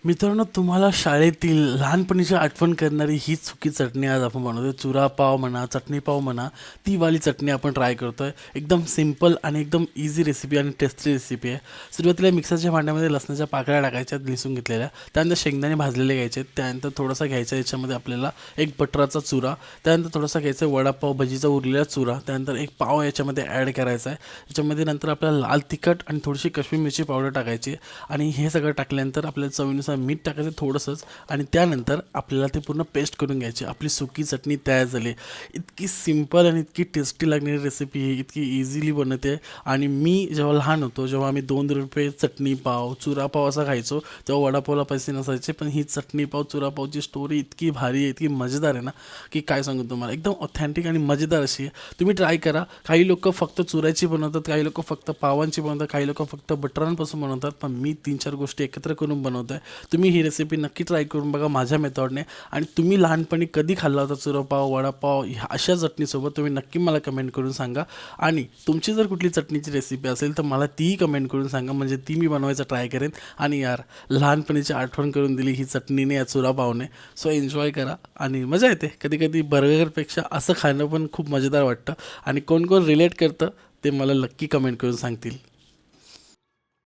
मित्रांनो, तुम्हाला शाळेतील लहानपणीची आठवण करणारी ही सुकी चटणी आज आपण बनवतोय. चुरा पाव म्हणा, चटणी पाव म्हणा, ती वाली चटणी आपण ट्राय करतोय. एकदम सिंपल आणि एकदम इझी रेसिपी आणि टेस्टी रेसिपी आहे. सुरुवातीला मिक्सरच्या भांड्यामध्ये लसणाच्या पाकळ्या टाकायच्या लिसून घेतलेल्या, त्यानंतर शेंगदाणे भाजलेले घ्यायचे, त्यानंतर थोडासा घ्यायचा याच्यामध्ये आपल्याला एक बटराचा चुरा, त्यानंतर थोडासा घ्यायचा वडापाव भजीचा उरलेला चुरा, त्यानंतर एक पाव याच्यामध्ये ॲड करायचा आहे. याच्यामध्ये नंतर आपल्याला लाल तिखट आणि थोडीशी काश्मीरी मिरची पावडर टाकायची आणि हे सगळं टाकल्यानंतर आपल्याला चवीनुसार मीठ टाकायचं थोडंसंच आणि त्यानंतर आपल्याला ते पूर्ण पेस्ट करून घ्यायची. आपली सुकी चटणी तयार झाली. इतकी सिंपल आणि इतकी टेस्टी लागणारी रेसिपी ही इतकी इझिली बनते. आणि मी जेव्हा लहान होतो, जेव्हा आम्ही ₹2 चटणी पाव चुरा पाव असा खायचो, तेव्हा वडापावला पैसे नसायचे. पण ही चटणी पाव चुरा पावची स्टोरी इतकी भारी आहे, इतकी मजेदार आहे ना, की काय सांगू तुम्हाला. एकदम ऑथेंटिक आणि मजेदार अशी आहे. तुम्ही ट्राय करा. काही लोक फक्त चुऱ्याची बनवतात, काही लोक फक्त पावांची बनवतात, काही लोक फक्त बटरांपासून बनवतात, पण मी 3-4 गोष्टी एकत्र करून बनवतो आहे. तुम्ही ही रेसिपी नक्की ट्राय करून बघा माझ्या मेथडने. आणि तुम्ही लहानपणी कधी खाल्ला होता चुरापाव वडापाव ह्या अशा चटणीसोबत, तुम्ही नक्की मला कमेंट करून सांगा. आणि तुमची जर कुठली चटणीची रेसिपी असेल तर मला तीही कमेंट करून सांगा, म्हणजे ती मी बनवायचा ट्राय करेन. आणि यार, लहानपणीची आठवण करून दिली ही चटणीने या चुरापावने. सो एन्जॉय करा आणि मजा येते. कधी कधी बर्गरपेक्षा असं खाणं पण खूप मजेदार वाटतं. आणि कोण कोण रिलेट करतं ते मला नक्की कमेंट करून सांगतील.